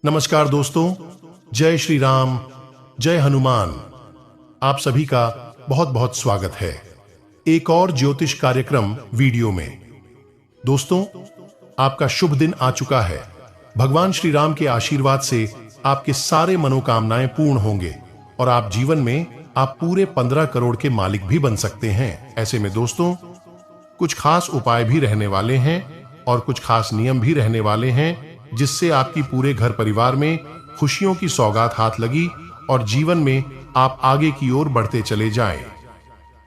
नमस्कार दोस्तों, जय श्री राम, जय हनुमान। आप सभी का बहुत बहुत स्वागत है एक और ज्योतिष कार्यक्रम वीडियो में। दोस्तों, आपका शुभ दिन आ चुका है। भगवान श्री राम के आशीर्वाद से आपके सारे मनोकामनाएं पूर्ण होंगे और आप जीवन में आप पूरे 15 करोड़ के मालिक भी बन सकते हैं। ऐसे में दोस्तों, कुछ खास उपाय भी रहने वाले हैं और कुछ खास नियम भी रहने वाले हैं, जिससे आपकी पूरे घर परिवार में खुशियों की सौगात हाथ लगी और जीवन में आप आगे की ओर बढ़ते चले जाएं।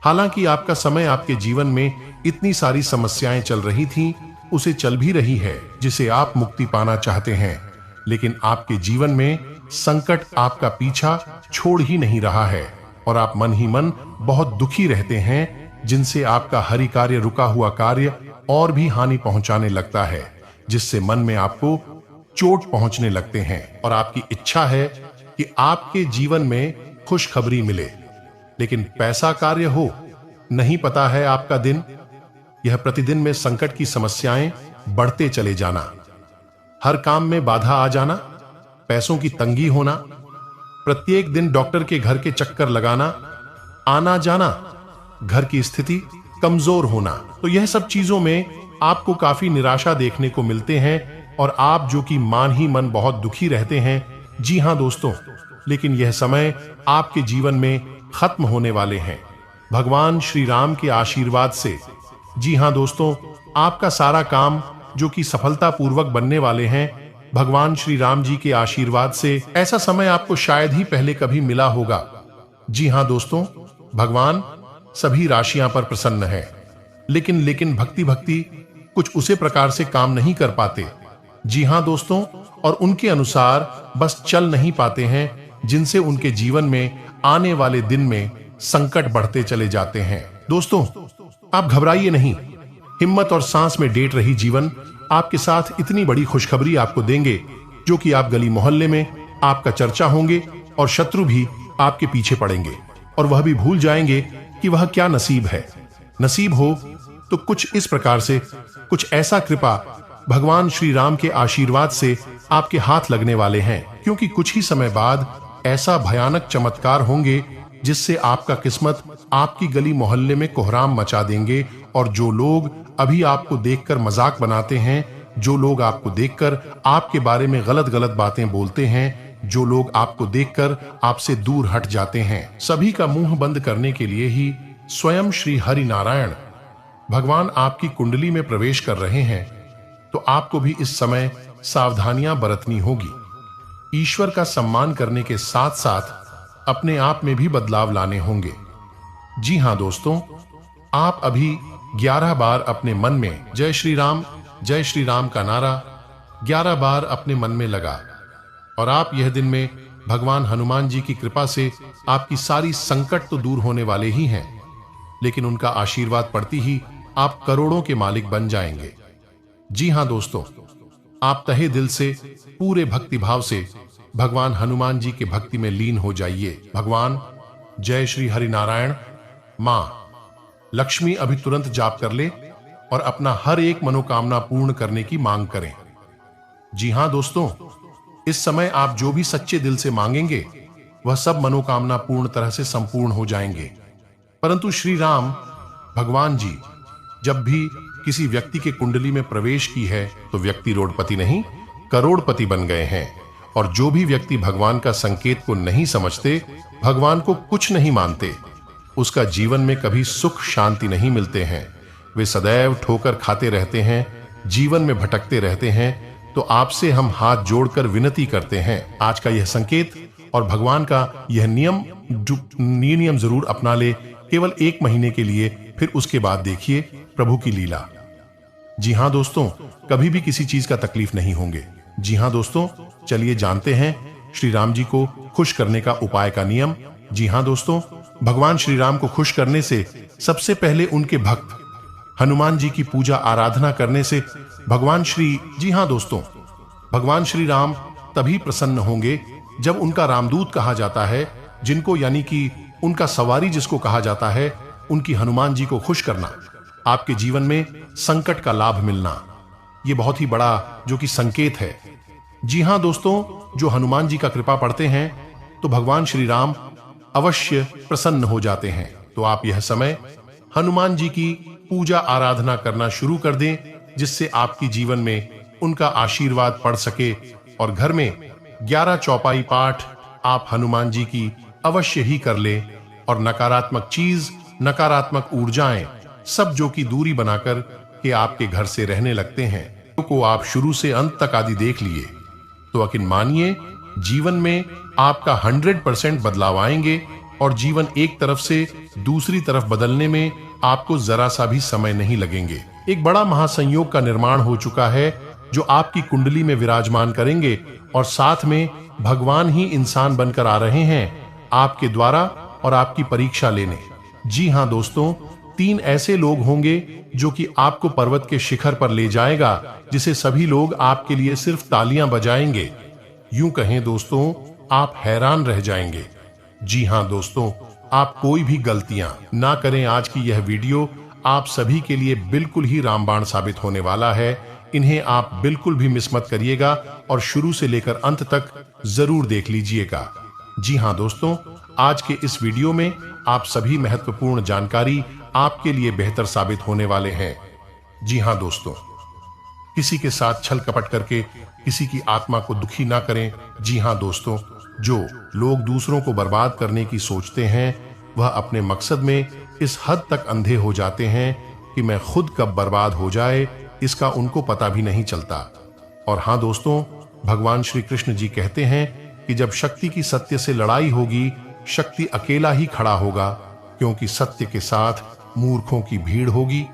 हालांकि आपका समय आपके जीवन में इतनी सारी समस्याएं चल रही थीं, उसे चल भी रही है जिसे आप मुक्ति पाना चाहते हैं, लेकिन आपके जीवन में संकट आपका पीछा छोड़ ही नहीं रहा है और आप मन ही मन बहुत दुखी रहते हैं, जिनसे आपका हरि कार्य, रुका हुआ कार्य और भी हानि पहुंचाने लगता है, जिससे मन में आपको चोट पहुंचने लगते हैं और आपकी इच्छा है कि आपके जीवन में खुशखबरी मिले, लेकिन पैसा कार्य हो, नहीं पता है आपका दिन। यह प्रतिदिन में संकट की समस्याएं बढ़ते चले जाना, हर काम में बाधा आ जाना, पैसों की तंगी होना, प्रत्येक दिन डॉक्टर के घर के चक्कर लगाना, आना जाना, घर की स्थिति कमजोर होना, तो यह सब चीजों में आपको काफी निराशा देखने को मिलते हैं और आप जो कि मान ही मन बहुत दुखी रहते हैं। जी हां दोस्तों, लेकिन यह समय आपके जीवन में खत्म होने वाले हैं भगवान श्री राम के आशीर्वाद से। जी हां दोस्तों, आपका सारा काम जो कि सफलतापूर्वक बनने वाले हैं भगवान श्री राम जी के आशीर्वाद से। ऐसा समय आपको शायद ही पहले कभी मिला होगा। जी हां दोस्तों, भगवान सभी राशियां पर प्रसन्न है, लेकिन भक्ति कुछ उसे प्रकार से काम नहीं कर पाते। जी हां दोस्तों, और उनके अनुसार बस चल नहीं पाते हैं, जिनसे उनके जीवन में आने वाले दिन में संकट बढ़ते चले जाते हैं। दोस्तों, आप घबराइए नहीं, हिम्मत और सांस में डेट रही जीवन आपके साथ इतनी बड़ी खुशखबरी आपको देंगे, जो कि आप गली मोहल्ले में आपका चर्चा होंगे और शत्रु भी आपके पीछे पड़ेंगे और वह भी भूल जाएंगे कि वह क्या नसीब है। नसीब हो तो कुछ इस प्रकार से, कुछ ऐसा कृपा भगवान श्री राम के आशीर्वाद से आपके हाथ लगने वाले हैं, क्योंकि कुछ ही समय बाद ऐसा भयानक चमत्कार होंगे जिससे आपका किस्मत आपकी गली मोहल्ले में कोहराम मचा देंगे। और जो लोग अभी आपको देखकर मजाक बनाते हैं, जो लोग आपको देखकर आपके बारे में गलत गलत बातें बोलते हैं, जो लोग आपको देखकर आपसे दूर हट जाते हैं, सभी का मुंह बंद करने के लिए ही स्वयं श्री हरि नारायण भगवान आपकी कुंडली में प्रवेश कर रहे हैं। तो आपको भी इस समय सावधानियां बरतनी होगी। ईश्वर का सम्मान करने के साथ साथ अपने आप में भी बदलाव लाने होंगे। जी हां दोस्तों, आप अभी 11 बार अपने मन में जय श्री राम का नारा 11 बार अपने मन में लगा और आप यह दिन में भगवान हनुमान जी की कृपा से आपकी सारी संकट तो दूर होने वाले ही हैं, लेकिन उनका आशीर्वाद पड़ती ही आप करोड़ों के मालिक बन जाएंगे। जी हां दोस्तों, आप तहे दिल से, पूरे भक्ति भाव से भगवान हनुमान जी के भक्ति में लीन हो जाइए। भगवान जय श्री हरि नारायण, मां लक्ष्मी अभी तुरंत जाप कर ले और अपना हर एक मनोकामना पूर्ण करने की मांग करें। जी हां दोस्तों, इस समय आप जो भी सच्चे दिल से मांगेंगे वह सब मनोकामना पूर्ण तरह से संपूर्ण हो जाएंगे। परंतु श्री राम भगवान जी जब भी किसी व्यक्ति के कुंडली में प्रवेश की है तो व्यक्ति रोडपति नहीं, करोड़पति बन गए हैं। और जो भी व्यक्ति भगवान का संकेत को नहीं समझते, भगवान को कुछ नहीं मानते, उसका जीवन में कभी सुख शांति नहीं मिलते हैं। वे सदैव ठोकर खाते रहते हैं, जीवन में भटकते रहते हैं। तो आपसे हम हाथ जोड़कर विनती करते हैं, आज का यह संकेत और भगवान का यह नियम जरूर अपना ले, केवल 1 महीने के लिए, फिर उसके बाद देखिए प्रभु की लीला। जी हां दोस्तों, कभी भी किसी चीज का तकलीफ नहीं होंगे। जी हां दोस्तों, चलिए जानते हैं श्री राम जी को खुश करने का उपाय का नियम। जी हां दोस्तों, भगवान श्री राम को खुश करने से सबसे पहले उनके भक्त हनुमान जी की पूजा आराधना करने से भगवान श्री राम तभी प्रसन्न होंगे जब उनका रामदूत कहा जाता है, जिनको यानी कि उनका सवारी जिसको कहा जाता है, उनकी हनुमान जी को खुश करना, आपके जीवन में संकट का लाभ मिलना, ये बहुत ही बड़ा जो कि संकेत है। जी हां दोस्तों, जो हनुमान जी का कृपा पढ़ते हैं तो भगवान श्री राम अवश्य प्रसन्न हो जाते हैं। तो आप यह समय हनुमान जी की पूजा आराधना करना शुरू कर दें, जिससे आपकी जीवन में उनका आशीर्वाद पड़ सके और घर में 11 चौपाई पाठ आप हनुमान जी की अवश्य ही कर ले और नकारात्मक चीज, नकारात्मक ऊर्जाएं सब जो की दूरी बनाकर के आपके घर से रहने लगते हैं, को आप शुरू से अंत तक आदि देख लिए तो यकीन मानिए जीवन में आपका 100% बदलाव आएंगे और जीवन एक तरफ से दूसरी तरफ बदलने में आपको जरा सा भी समय नहीं लगेंगे। एक बड़ा महासंयोग का निर्माण हो चुका है जो आपकी कुंडली में विराजमान करेंगे और साथ में भगवान ही इंसान बनकर आ रहे हैं आपके द्वारा और आपकी परीक्षा लेने। जी हां दोस्तों, 3 ऐसे लोग होंगे जो कि आपको पर्वत के शिखर पर ले जाएगा, जिसे सभी लोग आपके लिए सिर्फ तालियां बजाएंगे। यूं कहें दोस्तों, आप हैरान रह जाएंगे। जी हां दोस्तों, आप कोई भी गलतियां ना करें। आज की यह वीडियो आप सभी के लिए बिल्कुल ही रामबाण साबित होने वाला है। इन्हें आप बिल्कुल भी मिस मत करिएगा और शुरू से लेकर अंत तक जरूर देख लीजिएगा। जी हां दोस्तों, आज के इस वीडियो में आप सभी महत्वपूर्ण जानकारी आपके लिए बेहतर साबित होने वाले हैं। जी हां दोस्तों, किसी के साथ छल कपट करके किसी की आत्मा को दुखी ना करें। जी हां दोस्तों, जो लोग दूसरों को बर्बाद करने की सोचते हैं वह अपने मकसद में इस हद तक अंधे हो जाते हैं कि मैं खुद कब बर्बाद हो जाए इसका उनको पता भी नहीं चलता। और हां दोस्तों, भगवान श्री कृष्ण जी कहते हैं कि जब शक्ति की सत्य से लड़ाई होगी, शक्ति अकेला ही खड़ा होगा, क्योंकि सत्य के साथ मूर्खों की भीड़ होगी।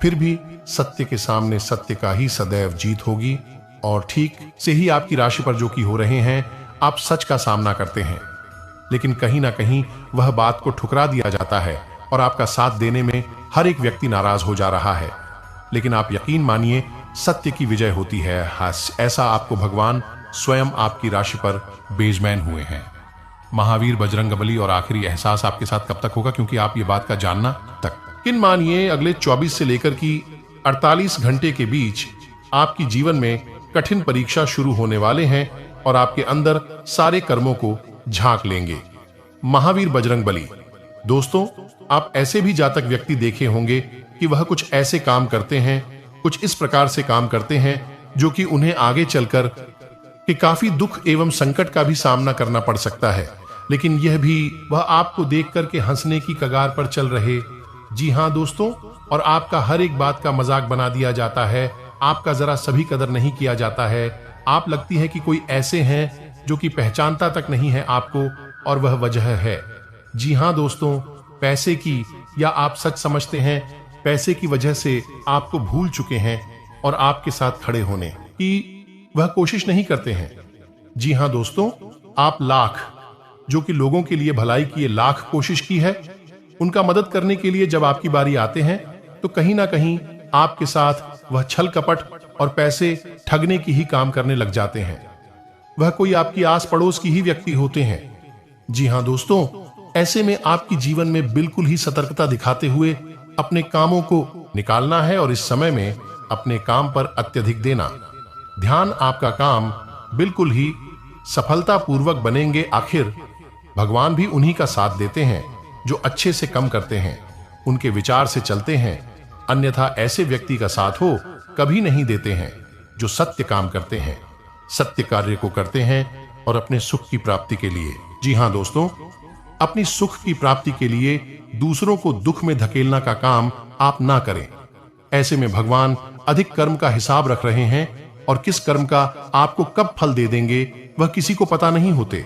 फिर भी सत्य के सामने सत्य का ही सदैव जीत होगी। और ठीक से ही आपकी राशि पर जो कि हो रहे हैं, आप सच का सामना करते हैं, लेकिन कहीं ना कहीं वह बात को ठुकरा दिया जाता है और आपका साथ देने में हर एक व्यक्ति नाराज हो जा रहा है। लेकिन आप यकीन मानिए, सत्य की विजय होती है। ऐसा आपको भगवान स्वयं आपकी राशि पर बेजमैन हुए हैं। महावीर बजरंगबली। और आखिरी एहसास आपके साथ कब तक होगा, क्योंकि आप ये बात का जानना तक किन मानिए अगले 24 से लेकर की 48 घंटे के बीच आपकी जीवन में कठिन परीक्षा शुरू होने वाले हैं और आपके अंदर सारे कर्मों को झांक लेंगे। महावीर बजरंगबली। दोस्तों, आप ऐसे भी जातक व्यक्ति देखे होंगे कि वह कुछ ऐसे काम करते हैं, कुछ इस प्रकार से काम करते हैं जो कि उन्हें आगे चलकर कि काफी दुख एवं संकट का भी सामना करना पड़ सकता है, लेकिन यह भी वह आपको देख करके हंसने की कगार पर चल रहे। जी हां दोस्तों, और आपका हर एक बात का मजाक बना दिया जाता है, आपका जरा सभी कदर नहीं किया जाता है। आप लगती है कि कोई ऐसे हैं जो कि पहचानता तक नहीं है आपको, और वह वजह है, जी हां दोस्तों, पैसे की, या आप सच समझते हैं पैसे की वजह से आपको भूल चुके हैं और आपके साथ खड़े होने की वह कोशिश नहीं करते हैं। जी हां दोस्तों, आप लाख जो कि लोगों के लिए भलाई की लाख कोशिश की है, उनका मदद करने के लिए जब आपकी बारी आते हैं तो कहीं ना कहीं आपके साथ वह छल कपट और पैसे ठगने की ही काम करने लग जाते हैं। वह कोई आपकी आस पड़ोस की ही व्यक्ति होते हैं। जी हां दोस्तों, ऐसे में आपकी जीवन में बिल्कुल ही सतर्कता दिखाते हुए अपने कामों को निकालना है और इस समय में अपने काम पर अत्यधिक देना। ध्यान आपका काम बिल्कुल ही सफलतापूर्वक बनेंगे। आखिर भगवान भी उन्हीं का साथ देते हैं जो अच्छे से कम करते हैं, उनके विचार से चलते हैं, अन्यथा ऐसे व्यक्ति का साथ हो कभी नहीं देते हैं जो सत्य काम करते हैं, सत्य कार्य को करते हैं और अपने सुख की प्राप्ति के लिए। जी हां दोस्तों, अपनी सुख की प्राप्ति के लिए दूसरों को दुख में धकेलना का काम आप ना करें। ऐसे में भगवान अधिक कर्म का हिसाब रख रहे हैं और किस कर्म का आपको कब फल दे देंगे वह किसी को पता नहीं होते।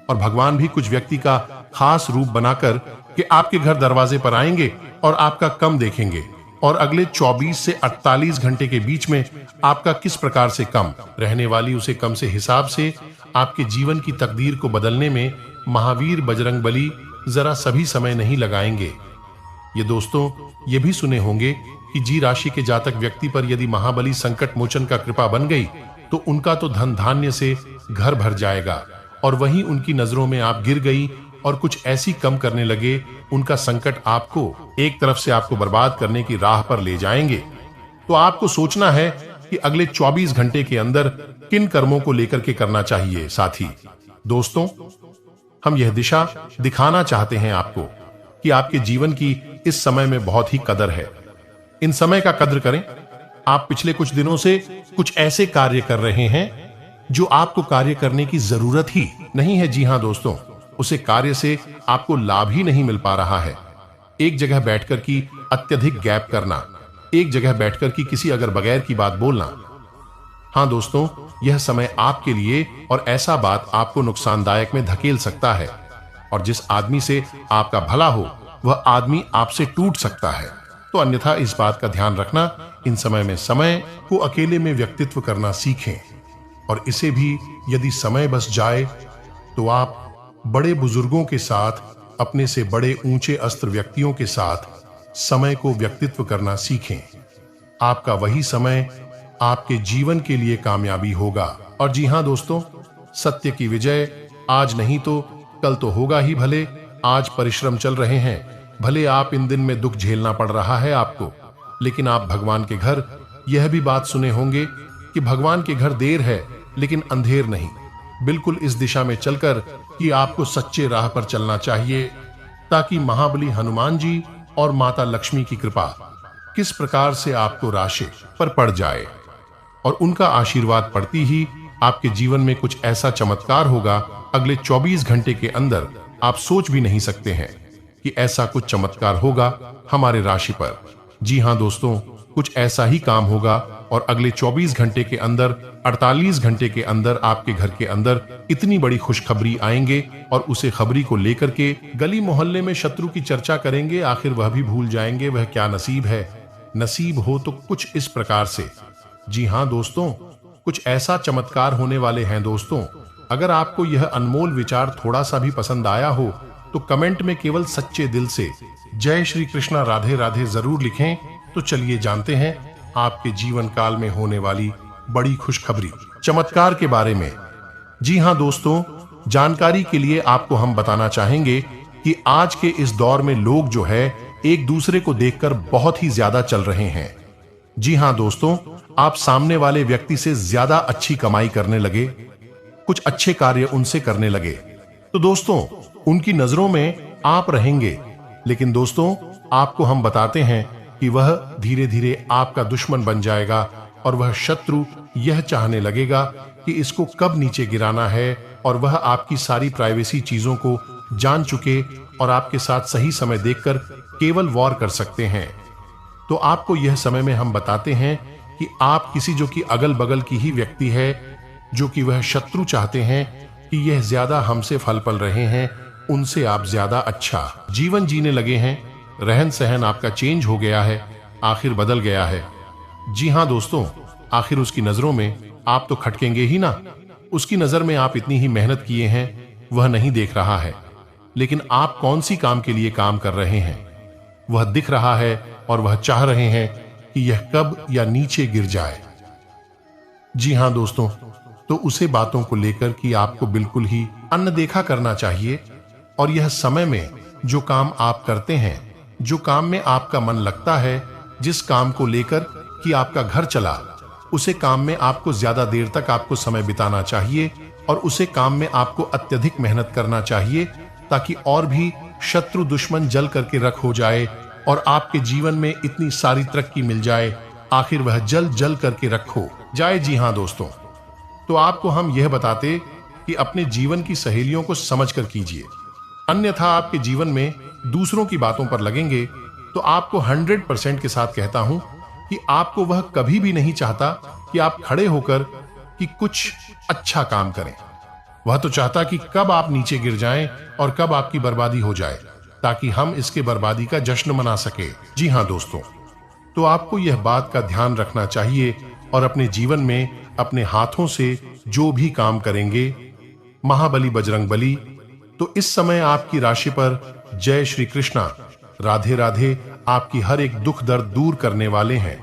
और भगवान भी कुछ व्यक्ति का खास रूप बनाकर कि आपके घर दरवाजे पर आएंगे और आपका कम देखेंगे और अगले 24 से 48 घंटे के बीच में आपका किस प्रकार से कम रहने वाली उसे कम से हिसाब से आपके जीवन की तकदीर को बदलने में महावीर बजरंगबली जरा सभी समय नहीं लगाएंगे। ये दोस्तों ये भी सुने होंगे कि जी राशि के जातक व्यक्ति पर यदि महाबली संकट मोचन का कृपा बन गई तो उनका तो धन धान्य से घर भर जाएगा, और वहीं उनकी नजरों में आप गिर गई और कुछ ऐसी कम करने लगे, उनका संकट आपको एक तरफ से आपको बर्बाद करने की राह पर ले जाएंगे। तो आपको सोचना है कि अगले 24 घंटे के अंदर किन कर्मों को लेकर के करना चाहिए। साथी दोस्तों, हम यह दिशा दिखाना चाहते हैं आपको कि आपके जीवन की इस समय में बहुत ही कदर है। इन समय का कद्र करें। आप पिछले कुछ दिनों से कुछ ऐसे कार्य कर रहे हैं जो आपको कार्य करने की जरूरत ही नहीं है। जी हां दोस्तों, उसे कार्य से आपको लाभ ही नहीं मिल पा रहा है। एक जगह बैठकर की अत्यधिक गैप करना, एक जगह बैठकर की किसी अगर बगैर की बात बोलना। हां दोस्तों, यह समय आपके लिए और ऐसा बात आपको नुकसानदायक में धकेल सकता है, और जिस आदमी से आपका भला हो वह आदमी आपसे टूट सकता है। तो अन्यथा इस बात का ध्यान रखना, इन समय में समय को अकेले में व्यक्तित्व करना सीखें। और इसे भी यदि समय बस जाए तो आप बड़े बुजुर्गों के साथ, अपने से बड़े ऊंचे अस्त्र व्यक्तियों के साथ समय को व्यक्तित्व करना सीखें। आपका वही समय आपके जीवन के लिए कामयाबी होगा। और जी हां दोस्तों, सत्य की विजय आज नहीं तो कल तो होगा ही। भले आज परिश्रम चल रहे हैं, भले आप इन दिन में दुख झेलना पड़ रहा है आपको, लेकिन आप भगवान के घर यह भी बात सुने होंगे कि भगवान के घर देर है लेकिन अंधेर नहीं। बिल्कुल इस दिशा में चलकर कि आपको सच्चे राह पर चलना चाहिए, ताकि महाबली हनुमान जी और माता लक्ष्मी की कृपा किस प्रकार से आपको राशि पर पड़ जाए, और उनका आशीर्वाद पड़ती ही आपके जीवन में कुछ ऐसा चमत्कार होगा अगले 24 घंटे के अंदर। आप सोच भी नहीं सकते हैं कि ऐसा कुछ चमत्कार होगा हमारे राशि पर। जी हां दोस्तों, कुछ ऐसा ही काम होगा, और अगले 24 घंटे के अंदर, 48 घंटे के अंदर आपके घर के अंदर इतनी बड़ी खुशखबरी आएंगे, और उसे खबरी को लेकर के गली मोहल्ले में शत्रु की चर्चा करेंगे। आखिर वह भी भूल जाएंगे वह क्या नसीब है। नसीब हो तो कुछ इस प्रकार से। जी हां दोस्तों, कुछ ऐसा चमत्कार होने वाले हैं दोस्तों। अगर आपको यह अनमोल विचार थोड़ा सा भी पसंद आया हो तो कमेंट में केवल सच्चे दिल से जय श्री कृष्णा राधे राधे जरूर लिखें। तो चलिए जानते हैं आपके जीवन काल में होने वाली बड़ी खुशखबरी, चमत्कार के बारे में। जी हां दोस्तों, जानकारी के लिए आपको हम बताना चाहेंगे कि आज के इस दौर में लोग जो है एक दूसरे को देखकर बहुत ही ज्यादा चल रहे हैं। जी हां दोस्तों, आप सामने वाले व्यक्ति से ज्यादा अच्छी कमाई करने लगे, कुछ अच्छे कार्य उनसे करने लगे, तो दोस्तों उनकी नजरों में आप रहेंगे। लेकिन दोस्तों, आपको हम बताते हैं कि वह धीरे धीरे आपका दुश्मन बन जाएगा, और वह शत्रु यह चाहने लगेगा कि इसको कब नीचे गिराना है, और वह आपकी सारी प्राइवेसी चीजों को जान चुके और आपके साथ सही समय देखकर केवल वॉर कर सकते हैं। तो आपको यह समय में हम बताते हैं कि आप किसी जो कि अगल बगल की ही व्यक्ति है, जो कि वह शत्रु चाहते हैं कि यह ज्यादा हमसे फल पल रहे हैं, उनसे आप ज्यादा अच्छा जीवन जीने लगे हैं। रहन सहन आपका चेंज हो गया है, आखिर बदल गया है। जी हां दोस्तों, आखिर उसकी नजरों में आप तो खटकेंगे ही ना। उसकी नजर में आप इतनी ही मेहनत किए हैं वह नहीं देख रहा है, लेकिन आप कौन सी काम के लिए काम कर रहे हैं वह दिख रहा है, और वह चाह रहे हैं कि यह कब या नीचे गिर जाए। जी हां दोस्तों, तो उसे बातों को लेकर कि आपको बिल्कुल ही अनदेखा करना चाहिए, और यह समय में जो काम आप करते हैं, जो काम में आपका मन लगता है, जिस काम को लेकर कि आपका घर चला, उसे काम में आपको ज्यादा देर तक आपको समय बिताना चाहिए, और उसे काम में आपको अत्यधिक मेहनत करना चाहिए, ताकि और भी शत्रु दुश्मन जल करके रख हो जाए, और आपके जीवन में इतनी सारी तरक्की मिल जाए, आखिर वह जल जल करके रखो जाए। जी हां दोस्तों, तो आपको हम यह बताते कि अपने जीवन की सहेलियों को समझ कर कीजिए, अन्यथा आपके जीवन में दूसरों की बातों पर लगेंगे तो आपको 100% के साथ कहता हूं कि आपको वह कभी भी नहीं चाहता कि आप खड़े होकर कि कुछ अच्छा काम करें। वह तो चाहता कि कब आप नीचे गिर जाएं और कब आपकी बर्बादी हो जाए, ताकि हम इसके बर्बादी का जश्न मना सके। जी हां दोस्तों, तो आपको यह बात का ध्यान रखना चाहिए, और अपने जीवन में अपने हाथों से जो भी काम करेंगे, महाबली बजरंगबली, तो इस समय आपकी राशि पर जय श्री कृष्णा राधे राधे आपकी हर एक दुख दर्द दूर करने वाले हैं,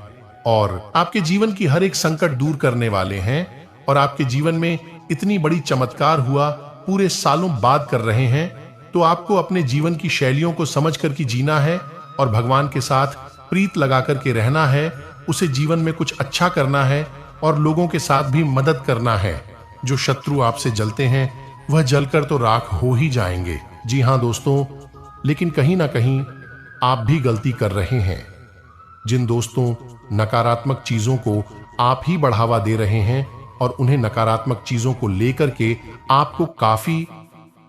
और आपके जीवन की हर एक संकट दूर करने वाले हैं, और आपके जीवन में इतनी बड़ी चमत्कार हुआ पूरे सालों बाद कर रहे हैं। तो आपको अपने जीवन की शैलियों को समझ कर के जीना है, और भगवान के साथ प्रीत लगा करके रहना है, उसे जीवन में कुछ अच्छा करना है, और लोगों के साथ भी मदद करना है। जो शत्रु आपसे जलते हैं वह जलकर तो राख हो ही जाएंगे। जी हाँ दोस्तों, लेकिन कहीं ना कहीं आप भी गलती कर रहे हैं। जिन दोस्तों नकारात्मक चीजों को आप ही बढ़ावा दे रहे हैं और उन्हें नकारात्मक चीजों को लेकर के आपको काफी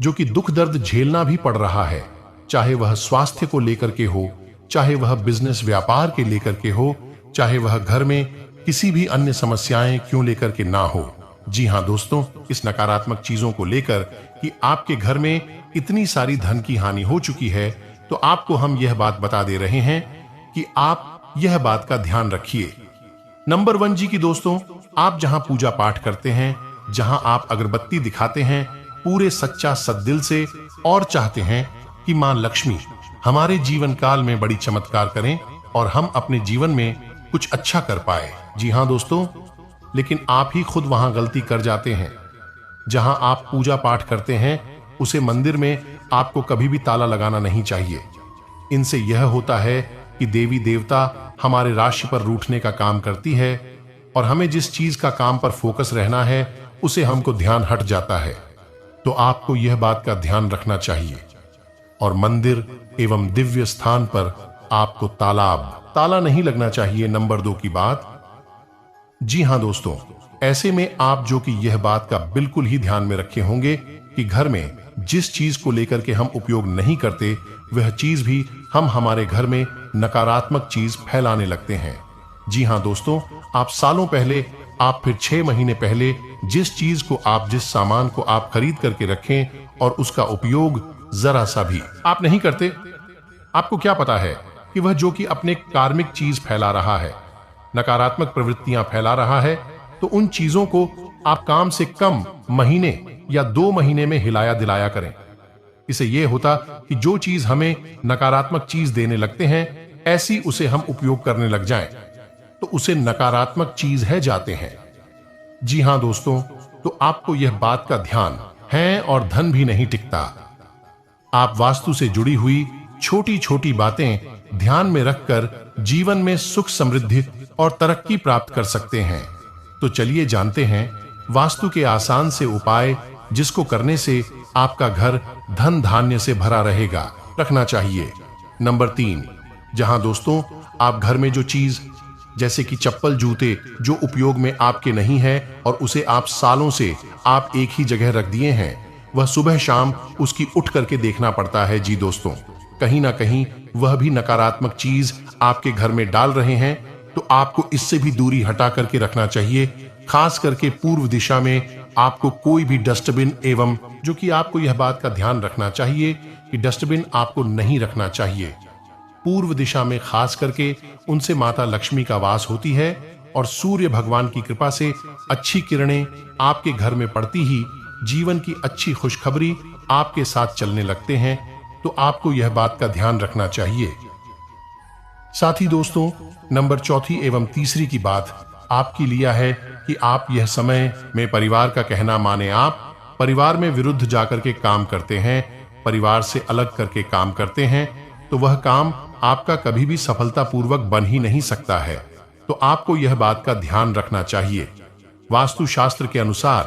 जो कि दुख दर्द झेलना भी पड़ रहा है, चाहे वह स्वास्थ्य को लेकर के हो, चाहे वह बिजनेस व्यापार के लेकर के हो, चाहे वह घर में किसी भी अन्य समस्याएं क्यों लेकर के ना हो। जी हां दोस्तों, इस नकारात्मक चीजों को लेकर कि आपके घर में इतनी सारी धन की हानि हो चुकी है, तो आपको हम यह बात बता दे रहे हैं कि आप यह बात का ध्यान रखिए। नंबर 1 जी की दोस्तों, आप जहां पूजा पाठ करते हैं, जहां आप अगरबत्ती दिखाते हैं पूरे सच्चा सद्दिल से और चाहते हैं कि मां लक्ष्मी हमारे जीवन काल में बड़ी चमत्कार करें और हम अपने जीवन में कुछ अच्छा कर पाए। जी हां दोस्तों, लेकिन आप ही खुद वहां गलती कर जाते हैं। जहां आप पूजा पाठ करते हैं उसे मंदिर में आपको कभी भी ताला लगाना नहीं चाहिए। इनसे यह होता है कि देवी देवता हमारे राशि पर रूठने का काम करती है और हमें जिस चीज का काम पर फोकस रहना है उसे हमको ध्यान हट जाता है। तो आपको यह बात का ध्यान रखना चाहिए। और मंदिर एवं दिव्य स्थान पर आपको ताला नहीं लगना चाहिए। नंबर 2 की बात, जी हां दोस्तों, ऐसे में आप जो कि यह बात का बिल्कुल ही ध्यान में रखे होंगे कि घर में जिस चीज को लेकर के हम उपयोग नहीं करते वह चीज भी हम हमारे घर में नकारात्मक चीज फैलाने लगते हैं। जी हां दोस्तों, आप सालों पहले, आप फिर 6 महीने पहले जिस चीज को आप, जिस सामान को आप खरीद करके रखें और उसका उपयोग जरा सा भी आप नहीं करते, आपको क्या पता है कि वह जो कि अपने कार्मिक चीज फैला रहा है, नकारात्मक प्रवृत्तियां फैला रहा है, तो उन चीजों को आप काम से कम महीने या 2 महीने में हिलाया दिलाया करें। इसे यह होता कि जो चीज हमें नकारात्मक चीज देने लगते हैं ऐसी उसे हम उपयोग करने लग जाएं, तो उसे नकारात्मक चीज है जाते हैं। जी हां दोस्तों, तो आपको यह बात का ध्यान है और धन भी नहीं टिकता। आप वास्तु से जुड़ी हुई छोटी छोटी बातें ध्यान में रखकर जीवन में सुख समृद्धि और तरक्की प्राप्त कर सकते हैं। तो चलिए जानते हैं वास्तु के आसान से उपाय जिसको करने से आपका घर धन धान्य से भरा रहेगा, रखना चाहिए। नंबर 3, जहां दोस्तों आप घर में जो चीज जैसे कि चप्पल जूते जो उपयोग में आपके नहीं है और उसे आप सालों से आप एक ही जगह रख दिए हैं, वह सुबह शाम उसकी उठ करके देखना पड़ता है। जी दोस्तों, कहीं ना कहीं वह भी नकारात्मक चीज आपके घर में डाल रहे हैं, तो आपको इससे भी दूरी हटा करके रखना चाहिए। खास करके पूर्व दिशा में आपको कोई भी डस्टबिन एवं जो कि आपको यह बात का ध्यान रखना चाहिए कि डस्टबिन आपको नहीं रखना चाहिए। पूर्व दिशा में खास करके उनसे माता लक्ष्मी का वास होती है और सूर्य भगवान की कृपा से अच्छी किरणें आपके घर में पड़ती ही जीवन की अच्छी खुशखबरी आपके साथ चलने लगते हैं। तो आपको यह बात का ध्यान रखना चाहिए। साथ ही दोस्तों, नंबर 4 एवं 3 की बात आपकी लिया है कि आप यह समय में परिवार का कहना माने, आप परिवार में विरुद्ध जाकर के काम करते हैं, परिवार से अलग करके काम करते हैं, तो वह काम आपका कभी भी सफलतापूर्वक बन ही नहीं सकता है। तो आपको यह बात का ध्यान रखना चाहिए। वास्तु शास्त्र के अनुसार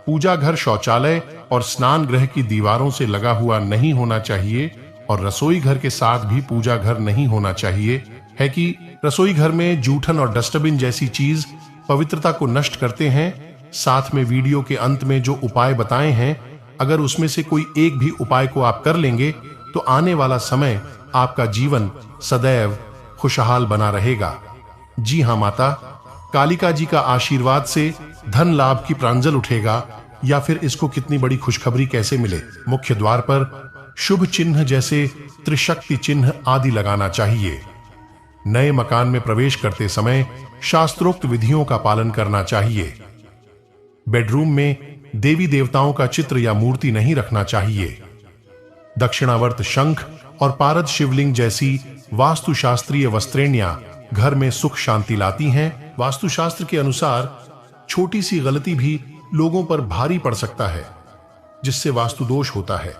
पूजा घर शौचालय और स्नान गृह की दीवारों से लगा हुआ नहीं होना चाहिए और रसोई घर के साथ भी पूजा घर नहीं होना चाहिए। है कि रसोई घर में जूठन और डस्टबिन जैसी चीज पवित्रता को नष्ट करते हैं। साथ में वीडियो के अंत में जो उपाय बताए हैं, अगर उसमें से कोई एक भी उपाय को आप कर लेंगे तो आने वाला समय आपका जीवन सदैव खुशहाल बना रहेगा। जी हां, माता कालिका जी का आशीर्वाद से धन लाभ की प्रांजल उठेगा, या फिर इसको कितनी बड़ी खुशखबरी कैसे मिले। मुख्य द्वार पर शुभ चिन्ह जैसे त्रिशक्ति चिन्ह आदि लगाना चाहिए। नए मकान में प्रवेश करते समय शास्त्रोक्त विधियों का पालन करना चाहिए। बेडरूम में देवी देवताओं का चित्र या मूर्ति नहीं रखना चाहिए। दक्षिणावर्त शंख और पारद शिवलिंग जैसी वास्तुशास्त्रीय वस्त्रेणियां घर में सुख शांति लाती हैं। वास्तुशास्त्र के अनुसार छोटी सी गलती भी लोगों पर भारी पड़ सकता है, जिससे वास्तु दोष होता है।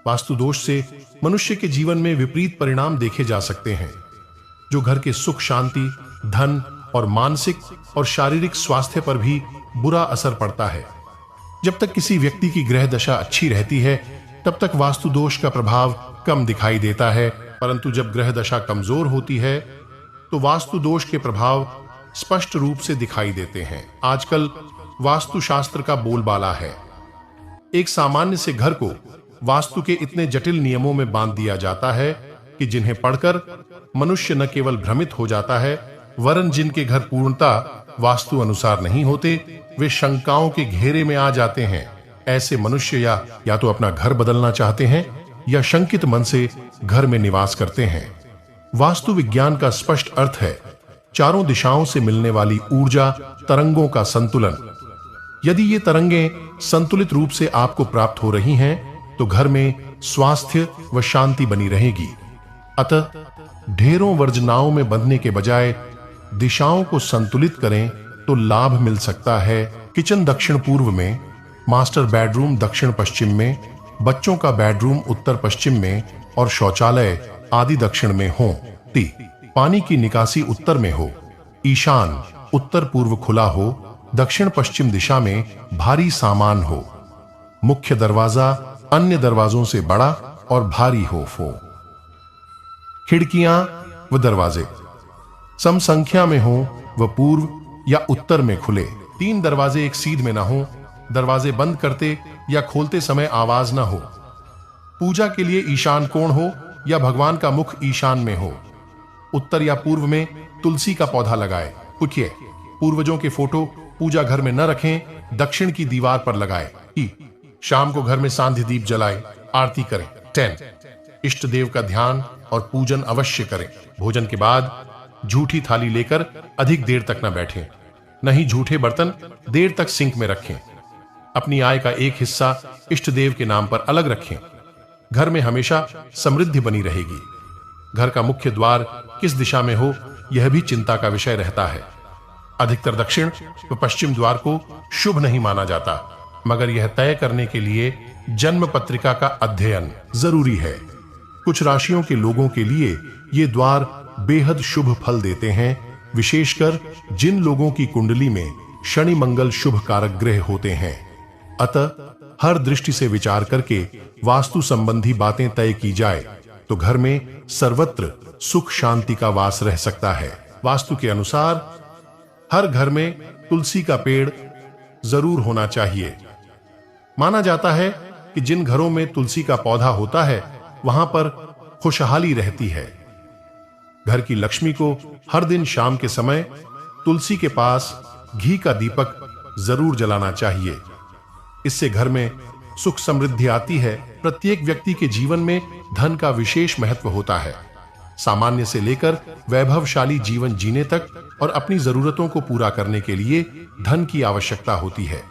वास्तु दोष से मनुष्य के जीवन में विपरीत परिणाम देखे जा सकते हैं, जो घर के सुख शांति, धन और मानसिक और शारीरिक स्वास्थ्य पर भी बुरा असर पड़ता है। जब तक किसी व्यक्ति की ग्रह दशा अच्छी रहती है तब तक वास्तु दोष का प्रभाव कम दिखाई देता है, परंतु जब ग्रह दशा कमजोर होती है तो वास्तु दोष के प्रभाव स्पष्ट रूप से दिखाई देते हैं। आजकल वास्तुशास्त्र का बोलबाला है। एक सामान्य से घर को वास्तु के इतने जटिल नियमों में बांध दिया जाता है कि जिन्हें पढ़कर मनुष्य न केवल भ्रमित हो जाता है, वरन जिनके घर पूर्णता वास्तु अनुसार नहीं होते, वे शंकाओं के घेरे में आ जाते हैं। ऐसे मनुष्य या तो अपना घर बदलना चाहते हैं या शंकित मन से घर में निवास करते हैं। वास्तु विज्ञान का स्पष्ट अर्थ है चारों दिशाओं से मिलने वाली ऊर्जा तरंगों का संतुलन। यदि ये तरंगें संतुलित रूप से आपको प्राप्त हो रही हैं तो घर में स्वास्थ्य व शांति बनी रहेगी। अतः ढेरों वर्जनाओं में बंधने के बजाय दिशाओं को संतुलित करें तो लाभ मिल सकता है। किचन दक्षिण पूर्व में, मास्टर बेडरूम दक्षिण पश्चिम में, बच्चों का बेडरूम उत्तर पश्चिम में और शौचालय आदि दक्षिण में हो। पानी की निकासी उत्तर में हो। ईशान उत्तर पूर्व खुला हो। दक्षिण पश्चिम दिशा में भारी सामान हो। मुख्य दरवाजा अन्य दरवाजों से बड़ा और भारी हो। खिड़कियां व दरवाजे सम संख्या में हो व पूर्व या उत्तर में खुले। 3 दरवाजे एक सीध में ना हो। दरवाजे बंद करते या खोलते समय आवाज ना हो। पूजा के लिए ईशान कोण हो या भगवान का मुख ईशान में हो। उत्तर या पूर्व में तुलसी का पौधा लगाए। पूछिए, पूर्वजों के फोटो पूजा घर में न रखें, दक्षिण की दीवार पर लगाए। शाम को घर में सांध्य दीप जलाए, आरती करें। 10 इष्ट देव का ध्यान और पूजन अवश्य करें। भोजन के बाद झूठी थाली लेकर अधिक देर तक न बैठें। नहीं झूठे बर्तन देर तक सिंक में रखें। अपनी आय का एक हिस्सा इष्ट देव के नाम पर अलग रखें। घर में हमेशा समृद्धि बनी रहेगी। घर का मुख्य द्वार किस दिशा में हो यह भी चिंता का विषय रहता है। अधिकतर दक्षिण व पश्चिम द्वार को शुभ नहीं माना जाता, मगर यह तय करने के लिए जन्म पत्रिका का अध्ययन जरूरी है। कुछ राशियों के लोगों के लिए ये द्वार बेहद शुभ फल देते हैं, विशेषकर जिन लोगों की कुंडली में शनि मंगल शुभ कारक ग्रह होते हैं। अतः हर दृष्टि से विचार करके वास्तु संबंधी बातें तय की जाए तो घर में सर्वत्र सुख शांति का वास रह सकता है। वास्तु के अनुसार हर घर में तुलसी का पेड़ जरूर होना चाहिए। माना जाता है कि जिन घरों में तुलसी का पौधा होता है वहां पर खुशहाली रहती है। घर की लक्ष्मी को हर दिन शाम के समय तुलसी के पास घी का दीपक जरूर जलाना चाहिए। इससे घर में सुख समृद्धि आती है। प्रत्येक व्यक्ति के जीवन में धन का विशेष महत्व होता है। सामान्य से लेकर वैभवशाली जीवन जीने तक और अपनी जरूरतों को पूरा करने के लिए धन की आवश्यकता होती है।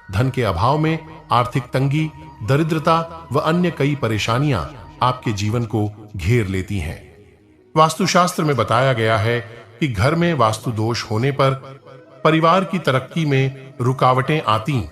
धन के अभाव में आर्थिक तंगी, दरिद्रता व अन्य कई परेशानियां आपके जीवन को घेर लेती हैं। वास्तुशास्त्र में बताया गया है कि घर में वास्तु दोष होने पर परिवार की तरक्की में रुकावटें आती